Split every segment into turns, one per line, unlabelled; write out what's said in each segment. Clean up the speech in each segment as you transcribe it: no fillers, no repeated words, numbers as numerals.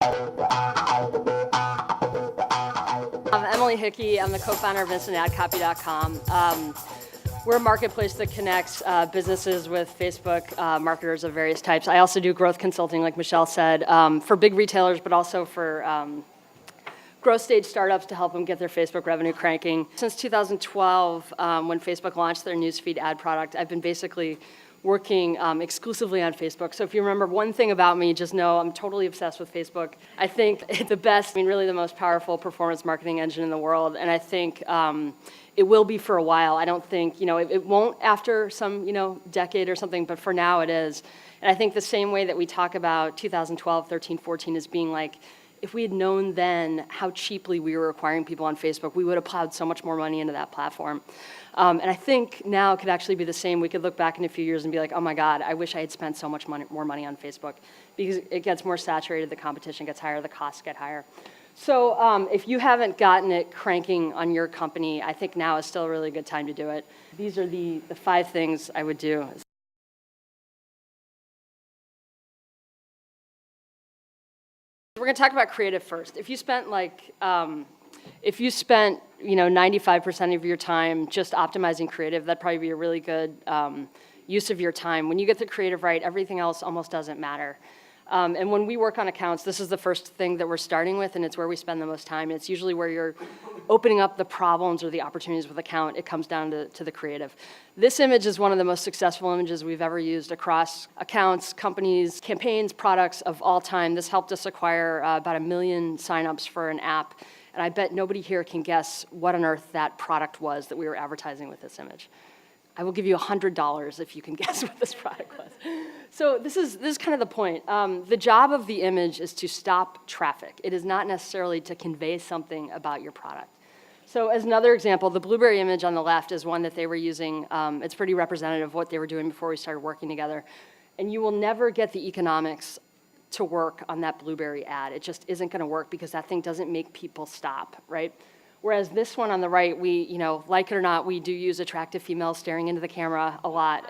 I'm Emily Hickey. I'm the co-founder of InstantAdCopy.com. We're a marketplace that connects businesses with Facebook marketers of various types. I also do growth consulting, like Michelle said, for big retailers, but also for growth stage startups to help them get their Facebook revenue cranking. Since 2012, when Facebook launched their newsfeed ad product, I've been basically working exclusively on Facebook. So if you remember one thing about me, just know I'm totally obsessed with Facebook. I think it's the best, really the most powerful performance marketing engine in the world. And I think it will be for a while. I don't think, it won't after some, decade or something, but for now it is. And I think the same way that we talk about 2012, 13, 14 as being like, if we had known then how cheaply we were acquiring people on Facebook, we would have plowed so much more money into that platform. And I think now it could actually be the same. We could look back in a few years and be like, oh my God, I wish I had spent so much more money on Facebook, because it gets more saturated, the competition gets higher, the costs get higher. So if you haven't gotten it cranking on your company, I think now is still a really good time to do it. These are the 5 things I would do. We're going to talk about creative first. If you spent 95% of your time just optimizing creative, that'd probably be a really good use of your time. When you get the creative right, everything else almost doesn't matter. And when we work on accounts, this is the first thing that we're starting with, and it's where we spend the most time. It's usually where you're opening up the problems or the opportunities with account. It comes down to the creative. This image is one of the most successful images we've ever used across accounts, companies, campaigns, products of all time. This helped us acquire about 1 million signups for an app. And I bet nobody here can guess what on earth that product was that we were advertising with this image. I will give you $100 if you can guess what this product was. So this is kind of the point. The job of the image is to stop traffic. It is not necessarily to convey something about your product. So as another example, the blueberry image on the left is one that they were using. It's pretty representative of what they were doing before we started working together. And you will never get the economics to work on that blueberry ad. It just isn't going to work because that thing doesn't make people stop, right? Whereas this one on the right, we, like it or not, we do use attractive females staring into the camera a lot.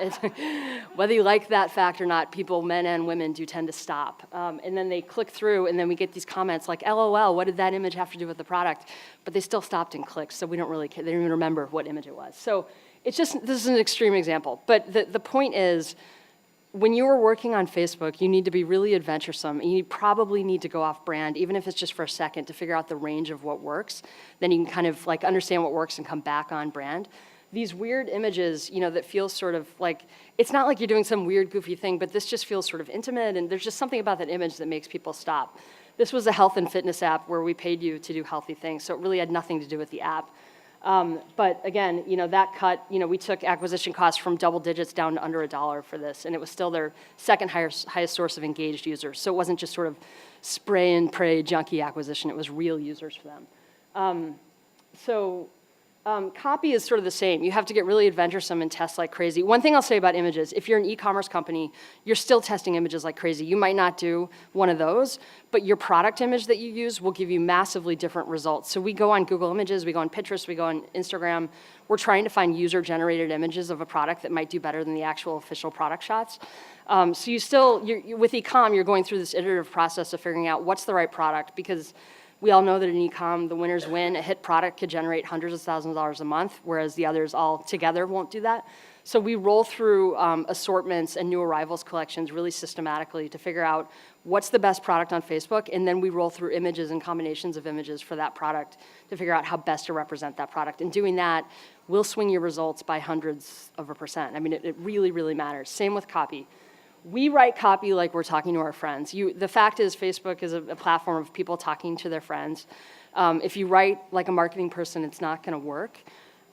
Whether you like that fact or not, people, men and women, do tend to stop. And then they click through, and then we get these comments like, LOL, what did that image have to do with the product? But they still stopped and clicked, so we don't really care. They don't even remember what image it was. So it's just, this is an extreme example. But the point is, when you are working on Facebook, you need to be really adventuresome, and you probably need to go off brand, even if it's just for a second, to figure out the range of what works. Then you can kind of understand what works and come back on brand. These weird images, that feel sort of like, it's not like you're doing some weird goofy thing, but this just feels sort of intimate, and there's just something about that image that makes people stop. This was a health and fitness app where we paid you to do healthy things, so it really had nothing to do with the app. But again, that cut, we took acquisition costs from double digits down to under $1 for this, and it was still their second highest source of engaged users. So it wasn't just sort of spray and pray junky acquisition, it was real users for them. Copy is sort of the same. You have to get really adventuresome and test like crazy. One thing I'll say about images, if you're an e-commerce company, you're still testing images like crazy. You might not do one of those, but your product image that you use will give you massively different results. So we go on Google Images, we go on Pinterest, we go on Instagram. We're trying to find user-generated images of a product that might do better than the actual official product shots. So with e-com, you're going through this iterative process of figuring out what's the right product, because we all know that in e-com, the winners win. A hit product could generate hundreds of thousands of dollars a month, whereas the others all together won't do that. So we roll through assortments and new arrivals collections really systematically to figure out what's the best product on Facebook, and then we roll through images and combinations of images for that product to figure out how best to represent that product. And doing that will swing your results by hundreds of a percent. It really, really matters. Same with copy. We write copy like we're talking to our friends. The fact is, Facebook is a platform of people talking to their friends. If you write like a marketing person, it's not going to work.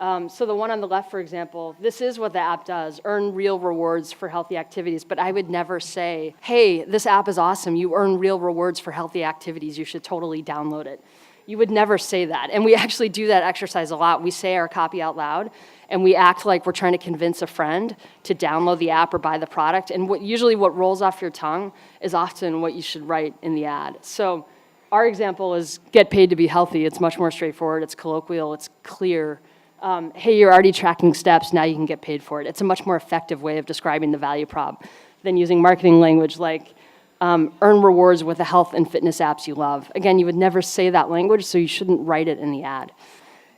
So the one on the left, for example, this is what the app does, earn real rewards for healthy activities. But I would never say, hey, this app is awesome. You earn real rewards for healthy activities. You should totally download it. You would never say that. And we actually do that exercise a lot. We say our copy out loud, and we act like we're trying to convince a friend to download the app or buy the product. And usually what rolls off your tongue is often what you should write in the ad. So our example is get paid to be healthy. It's much more straightforward. It's colloquial. It's clear. Hey, you're already tracking steps. Now you can get paid for it. It's a much more effective way of describing the value prop than using marketing language like, earn rewards with the health and fitness apps you love. Again, you would never say that language, so you shouldn't write it in the ad.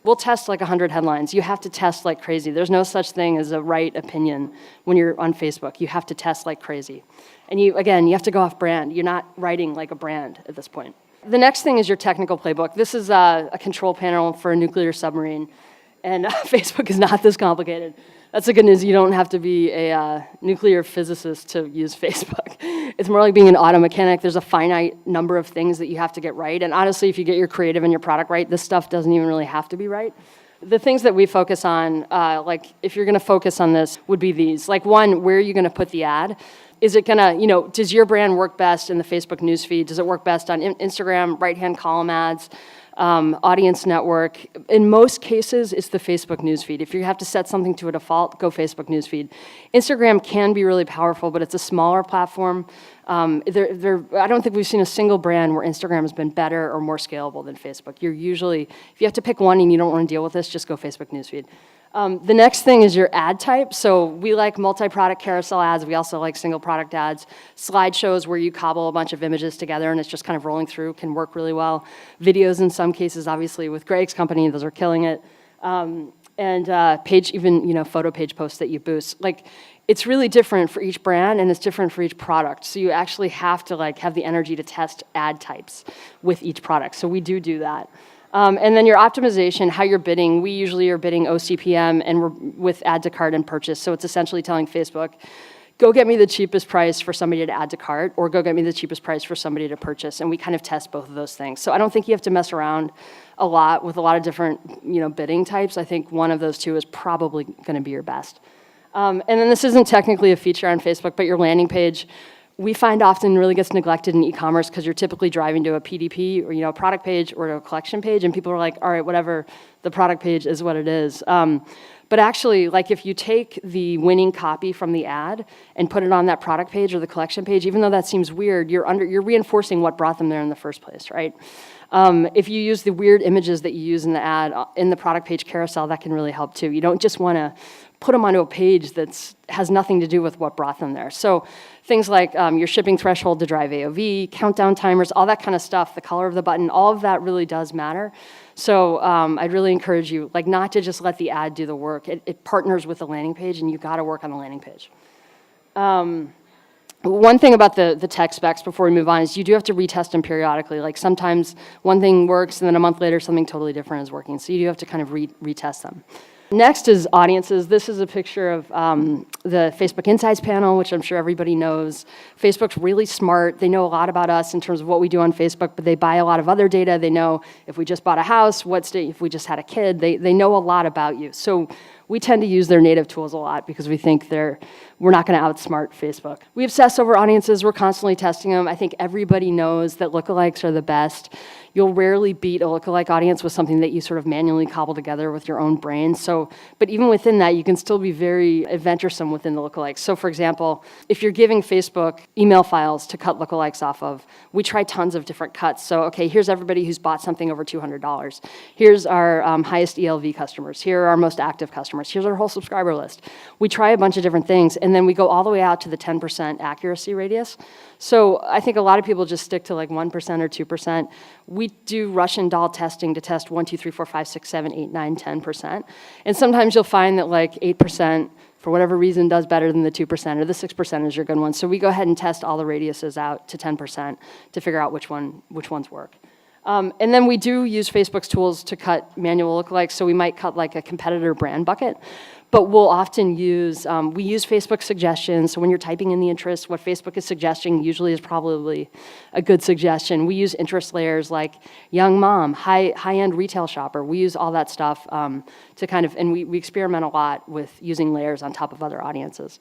We'll test like 100 headlines. You have to test like crazy. There's no such thing as a right opinion when you're on Facebook. You have to test like crazy. And you have to go off brand. You're not writing like a brand at this point. The next thing is your technical playbook. This is a control panel for a nuclear submarine. And Facebook is not this complicated. That's the good news. You don't have to be a nuclear physicist to use Facebook. It's more like being an auto mechanic. There's a finite number of things that you have to get right. And honestly, if you get your creative and your product right, this stuff doesn't even really have to be right. The things that we focus on, like if you're going to focus on this, would be these. Like one, where are you going to put the ad? Is it going to, does your brand work best in the Facebook newsfeed? Does it work best on Instagram, right-hand column ads? Audience network. In most cases, it's the Facebook newsfeed. If you have to set something to a default, go Facebook newsfeed. Instagram can be really powerful, but it's a smaller platform. I don't think we've seen a single brand where Instagram has been better or more scalable than Facebook. You're usually, if you have to pick one and you don't want to deal with this, just go Facebook newsfeed. The next thing is your ad type. So we like multi-product carousel ads. We also like single product ads. Slideshows where you cobble a bunch of images together and it's just kind of rolling through can work really well. Videos in some cases, obviously with Greg's company, those are killing it. Photo page posts that you boost. Like, it's really different for each brand and it's different for each product. So you actually have to have the energy to test ad types with each product. So we do that. And then your optimization, how you're bidding. We usually are bidding OCPM and we're with add to cart and purchase. So it's essentially telling Facebook, go get me the cheapest price for somebody to add to cart or go get me the cheapest price for somebody to purchase. And we kind of test both of those things. So I don't think you have to mess around a lot with a lot of different bidding types. I think one of those two is probably going to be your best. And then this isn't technically a feature on Facebook, but your landing page, we find often really gets neglected in e-commerce because you're typically driving to a PDP or a product page or to a collection page, and people are like, all right, whatever, the product page is what it is. But actually, if you take the winning copy from the ad and put it on that product page or the collection page, even though that seems weird, you're reinforcing what brought them there in the first place, right? If you use the weird images that you use in the ad in the product page carousel, that can really help too. You don't just want to put them onto a page that has nothing to do with what brought them there. So things like your shipping threshold to drive AOV, countdown timers, all that kind of stuff, the color of the button, all of that really does matter. So I'd really encourage you, not to just let the ad do the work. It partners with the landing page, and you got to work on the landing page. One thing about the tech specs before we move on is you do have to retest them periodically. Sometimes one thing works, and then a month later something totally different is working. So you do have to kind of retest them. Next is audiences. This is a picture of the Facebook Insights panel, which I'm sure everybody knows. Facebook's really smart. They know a lot about us in terms of what we do on Facebook, but they buy a lot of other data. They know if we just bought a house, if we just had a kid. They know a lot about you. So we tend to use their native tools a lot because we think we're not going to outsmart Facebook. We obsess over audiences. We're constantly testing them. I think everybody knows that lookalikes are the best. You'll rarely beat a lookalike audience with something that you sort of manually cobble together with your own brain. But even within that, you can still be very adventuresome within the lookalikes. So for example, if you're giving Facebook email files to cut lookalikes off of, we try tons of different cuts. So okay, here's everybody who's bought something over $200. Here's our highest ELV customers. Here are our most active customers. Here's our whole subscriber list. We try a bunch of different things, and then we go all the way out to the 10% accuracy radius. So I think a lot of people just stick to 1% or 2%. We do Russian doll testing to test 1, 2, 3, 4, 5, 6, 7, 8, 9, 10%. And sometimes you'll find that 8%, for whatever reason, does better than the 2%, or the 6% is your good one. So we go ahead and test all the radiuses out to 10% to figure out which ones work. And then we do use Facebook's tools to cut manual lookalikes. So we might cut a competitor brand bucket. But we'll often use Facebook suggestions. So when you're typing in the interest, what Facebook is suggesting usually is probably a good suggestion. We use interest layers like young mom, high-end retail shopper. We use all that stuff to kind of, and we experiment a lot with using layers on top of other audiences.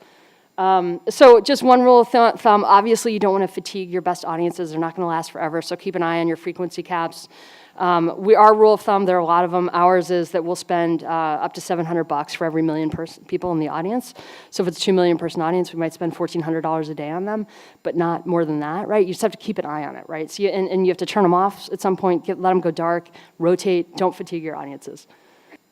So just one rule of thumb, obviously you don't want to fatigue your best audiences. They're not going to last forever, so keep an eye on your frequency caps. Our rule of thumb, there are a lot of them. Ours is that we'll spend up to $700 for every million people in the audience. So if it's a 2 million person audience, we might spend $1,400 a day on them, but not more than that, right? You just have to keep an eye on it, right? So and you have to turn them off at some point, let them go dark, rotate, don't fatigue your audiences.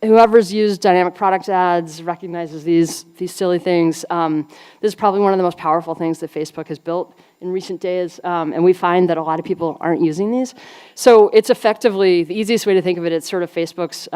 Whoever's used dynamic product ads recognizes these silly things. This is probably one of the most powerful things that Facebook has built in recent days, and we find that a lot of people aren't using these. So it's effectively, the easiest way to think of it, it's sort of Facebook's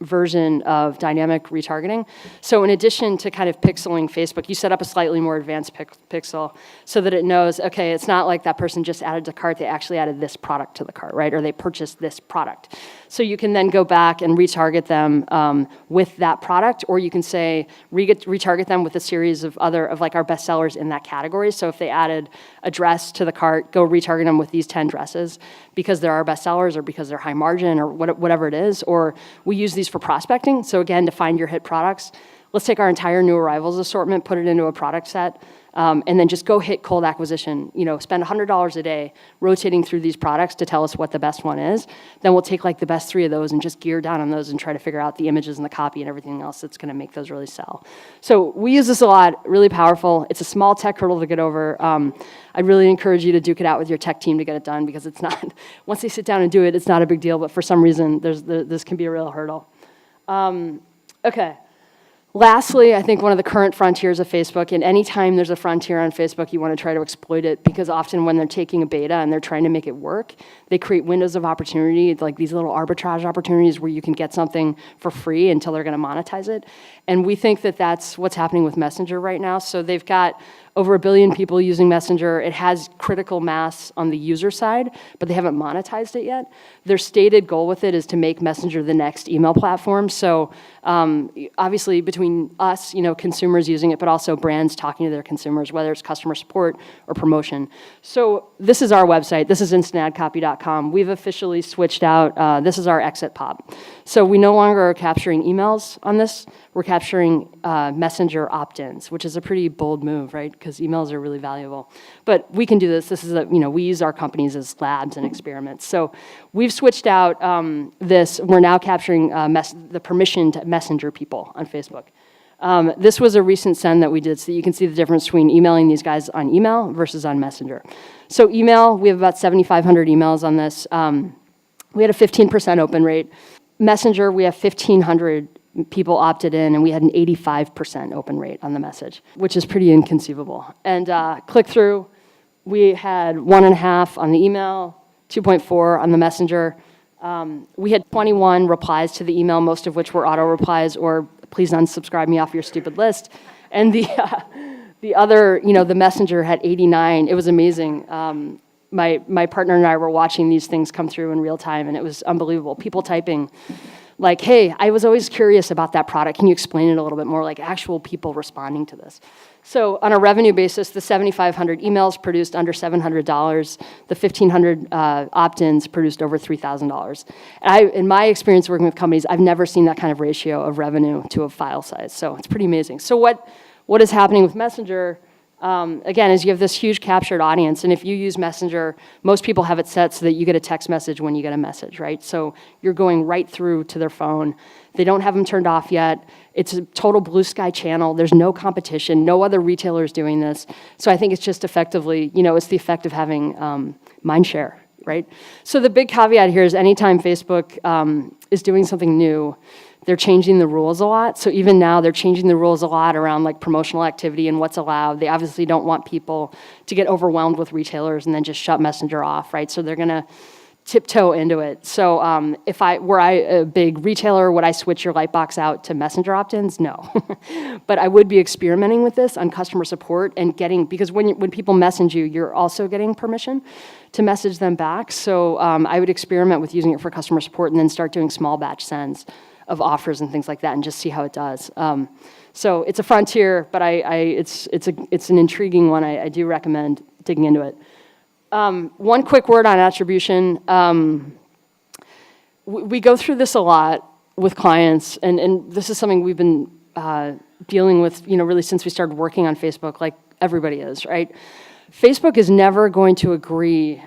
version of dynamic retargeting. So in addition to kind of pixeling Facebook, you set up a slightly more advanced pixel so that it knows, okay, it's not like that person just added to cart, they actually added this product to the cart, right? Or they purchased this product. So you can then go back and retarget them with that product, or you can say, retarget them with a series of like our best sellers in that category. So if they added a dress to the cart, go retarget them with these 10 dresses because they're our best sellers or because they're high margin or whatever it is. Or we use these for prospecting. So again, to find your hit products, let's take our entire new arrivals assortment, put it into a product set, and then just go hit cold acquisition. Spend $100 a day rotating through these products to tell us what the best one is. Then we'll take like the best 3 of those and just gear down on those and try to figure out the images and the copy and everything else that's going to make those really sell. So we use this a lot, really powerful. It's a small tech hurdle to get over. I really encourage you to duke it out with your tech team to get it done, because it's not, once they sit down and do it, it's not a big deal, but for some reason, this can be a real hurdle. Okay. Lastly, I think one of the current frontiers of Facebook, and anytime there's a frontier on Facebook, you want to try to exploit it, because often when they're taking a beta and they're trying to make it work, they create windows of opportunity, like these little arbitrage opportunities where you can get something for free until they're going to monetize it. And we think that that's what's happening with Messenger right now. So they've got over 1 billion people using Messenger. It has critical mass on the user side, but they haven't monetized it yet. Their stated goal with it is to make Messenger the next email platform. So obviously between us, consumers using it, but also brands talking to their consumers, whether it's customer support or promotion. So this is our website. This is instantadcopy.com. We've officially switched out. This is our exit pop. So we no longer are capturing emails on this. We're capturing Messenger opt-ins, which is a pretty bold move, right? Because emails are really valuable. But we can do this. This is we use our companies as labs and experiments. So we've switched out this. We're now capturing the permissioned Messenger people on Facebook. This was a recent send that we did, so that you can see the difference between emailing these guys on email versus on Messenger. So email, we have about 7,500 emails on this. We had a 15% open rate. Messenger, we have 1,500 people opted in, and we had an 85% open rate on the message, which is pretty inconceivable. And click-through, we had 1.5 on the email, 2.4 on the Messenger. We had 21 replies to the email, most of which were auto-replies or please unsubscribe me off your stupid list. And the other, the Messenger had 89. It was amazing. My partner and I were watching these things come through in real time, and it was unbelievable. People typing, like, hey, I was always curious about that product. Can you explain it a little bit more? Like actual people responding to this. So on a revenue basis, the 7,500 emails produced under $700. The 1,500 opt-ins produced over $3,000. In my experience working with companies, I've never seen that kind of ratio of revenue to a file size. So it's pretty amazing. So what is happening with Messenger? Again, is you have this huge captured audience, and if you use Messenger, most people have it set so that you get a text message when you get a message, right? So you're going right through to their phone. They don't have them turned off yet. It's a total blue sky channel. There's no competition. No other retailers doing this. So I think it's just effectively, it's the effect of having mind share, right? So the big caveat here is anytime Facebook is doing something new, they're changing the rules a lot. So even now, they're changing the rules a lot around like promotional activity and what's allowed. They obviously don't want people to get overwhelmed with retailers and then just shut Messenger off, right? So they're gonna tiptoe into it. So were I a big retailer, would I switch your Lightbox out to Messenger opt-ins? No. But I would be experimenting with this on customer support and because when people message you, you're also getting permission to message them back. So I would experiment with using it for customer support and then start doing small batch sends of offers and things like that and just see how it does. So it's a frontier, but it's an intriguing one. I do recommend digging into it. One quick word on attribution. We go through this a lot with clients, and this is something we've been dealing with, really since we started working on Facebook, like everybody is, right? Facebook is never going to agree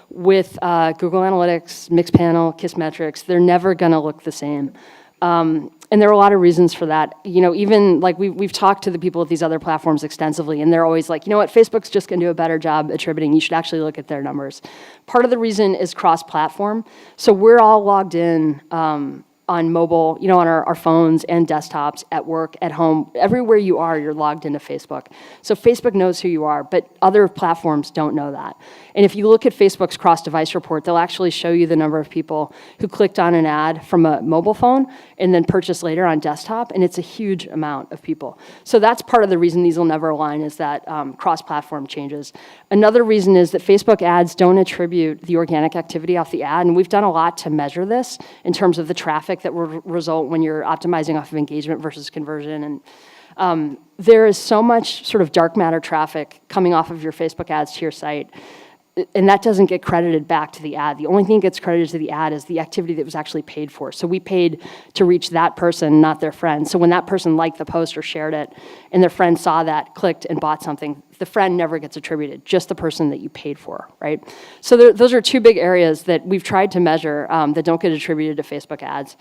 with Google Analytics, Mixpanel, Kissmetrics. They're never going to look the same. And there are a lot of reasons for that. Even like we've talked to the people at these other platforms extensively, and they're always like, Facebook's just going to do a better job attributing. You should actually look at their numbers. Part of the reason is cross-platform. So we're all logged in on mobile, on our phones and desktops, at work, at home, everywhere you are, you're logged into Facebook. So Facebook knows who you are, but other platforms don't know that. And if you look at Facebook's cross-device report, they'll actually show you the number of people who clicked on an ad from a mobile phone and then purchased later on desktop, and it's a huge amount of people. So that's part of the reason these will never align, is that cross-platform changes. Another reason is that Facebook ads don't attribute the organic activity off the ad, and we've done a lot to measure this in terms of the traffic that will result when you're optimizing off of engagement versus conversion. And there is so much sort of dark matter traffic coming off of your Facebook ads to your site, and that doesn't get credited back to the ad. The only thing that gets credited to the ad is the activity that was actually paid for. So we paid to reach that person, not their friend. So when that person liked the post or shared it, and their friend saw that, clicked, and bought something, the friend never gets attributed, just the person that you paid for, right? So those are two big areas that we've tried to measure that don't get attributed to Facebook ads.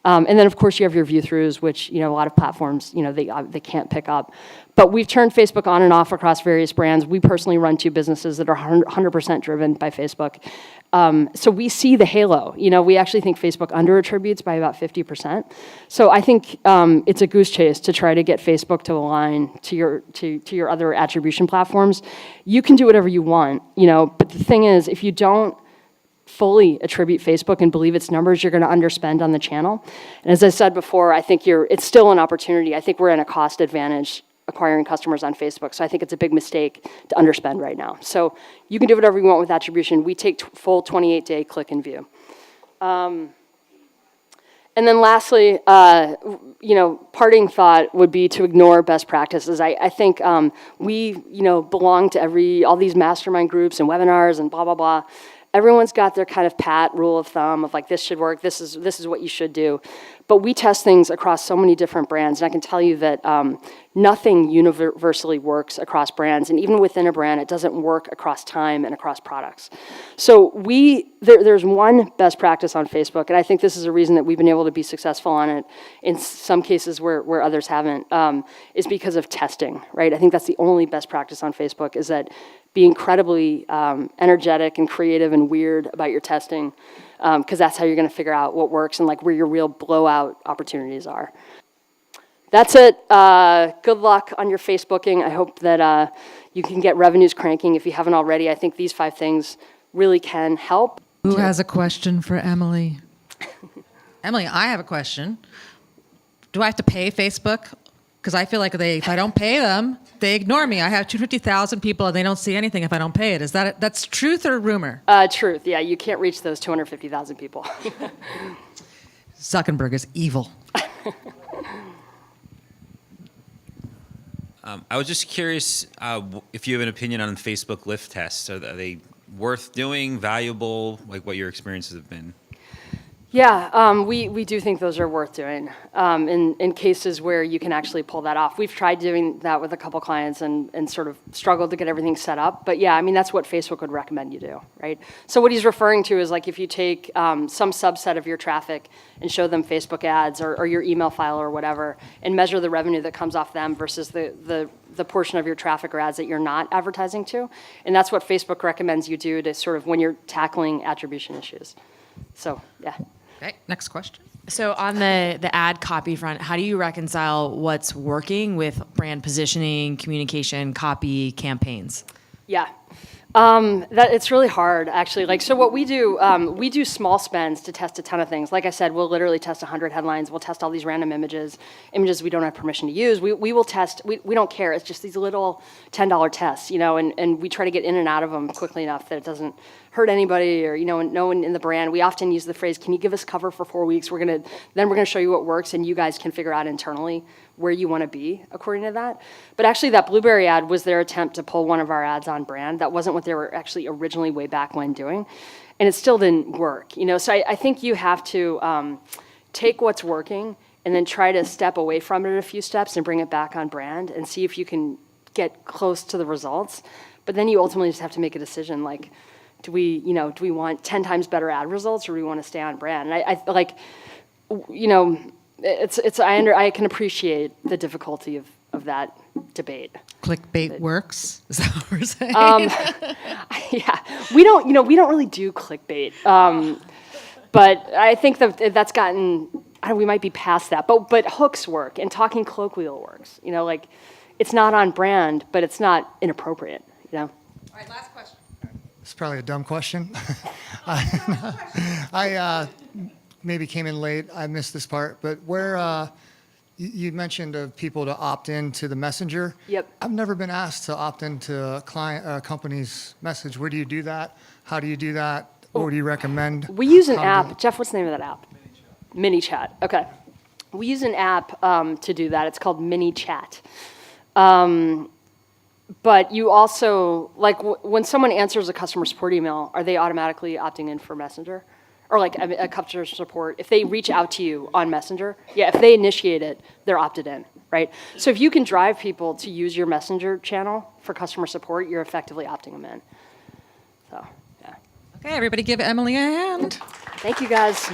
And then, of course, you have your view-throughs, which, a lot of platforms, they can't pick up. But we've turned Facebook on and off across various brands. We personally run 2 businesses that are 100% driven by Facebook. So we see the halo. We actually think Facebook under-attributes by about 50%. So I think it's a goose chase to try to get Facebook to align to your other attribution platforms. You can do whatever you want, but the thing is, if you don't fully attribute Facebook and believe its numbers, you're going to underspend on the channel. And as I said before, I think it's still an opportunity. I think we're in a cost advantage acquiring customers on Facebook. So I think it's a big mistake to underspend right now. So you can do whatever you want with attribution. We take full 28-day click and view. And then lastly, parting thought would be to ignore best practices. I think we, belong to all these mastermind groups and webinars and blah, blah, blah. Everyone's got their kind of pat rule of thumb of like, this should work, this is what you should do. But we test things across so many different brands, and I can tell you that nothing universally works across brands, and even within a brand, it doesn't work across time and across products. So there's one best practice on Facebook, and I think this is a reason that we've been able to be successful on it in some cases where others haven't, is because of testing, right? I think that's the only best practice on Facebook, is that be incredibly energetic and creative and weird about your testing, because that's how you're going to figure out what works and like where your real blowout opportunities are. That's it. Good luck on your Facebooking. I hope that you can get revenues cranking if you haven't already. I think these 5 things really can help.
Who has a question for Emily? Emily, I have a question. Do I have to pay Facebook? Because I feel like if I don't pay them, they ignore me. I have 250,000 people and they don't see anything if I don't pay it. That's truth or rumor?
Truth. Yeah, you can't reach those 250,000 people.
Zuckerberg is evil.
I was just curious if you have an opinion on Facebook lift tests. Are they worth doing, valuable, like what your experiences have been?
Yeah, we do think those are worth doing in cases where you can actually pull that off. We've tried doing that with a couple clients and sort of struggled to get everything set up. But yeah, I mean, that's what Facebook would recommend you do, right? So what he's referring to is like if you take some subset of your traffic and show them Facebook ads or your email file or whatever and measure the revenue that comes off them versus the portion of your traffic or ads that you're not advertising to. And that's what Facebook recommends you do to sort of when you're tackling attribution issues. So, yeah.
Okay, next question.
So on the ad copy front, how do you reconcile what's working with brand positioning, communication, copy, campaigns?
Yeah. It's really hard, actually. Like, so what we do small spends to test a ton of things. Like I said, we'll literally test 100 headlines. We'll test all these random images we don't have permission to use. We will test, we don't care. It's just these little $10 tests, and we try to get in and out of them quickly enough that it doesn't hurt anybody or, no one in the brand. We often use the phrase, can you give us cover for 4 weeks? Then we're going to show you what works, and you guys can figure out internally where you want to be according to that. But actually that Blueberry ad was their attempt to pull one of our ads on brand. That wasn't what they were actually originally way back when doing. And it still didn't work. So I think you have to take what's working and then try to step away from it a few steps and bring it back on brand and see if you can get close to the results. But then you ultimately just have to make a decision like, do we want 10 times better ad results or do we want to stay on brand? And I can appreciate the difficulty of that debate.
Clickbait works? Is that what we're saying?
Yeah, we don't really do clickbait. But I think that's gotten we might be past that, but hooks work and talking colloquial works. You know, like it's not on brand, but it's not inappropriate. You know.
All right, last question.
It's probably a dumb question. I maybe came in late. I missed this part, but where you mentioned of people to opt in to the messenger.
Yep.
I've never been asked to opt into a company's message. Where do you do that? How do you do that? What do you recommend?
We use an
How do
app. Jeff, what's the name of that app? Mini Chat. Okay. We use an app to do that. It's called Mini Chat. But you also, like, when someone answers a customer support email, are they automatically opting in for Messenger? Or like a customer support, if they reach out to you on Messenger, yeah, if they initiate it, they're opted in, right? So if you can drive people to use your Messenger channel for customer support, you're effectively opting them in. So, yeah.
Okay, everybody give Emily a hand.
Thank you, guys.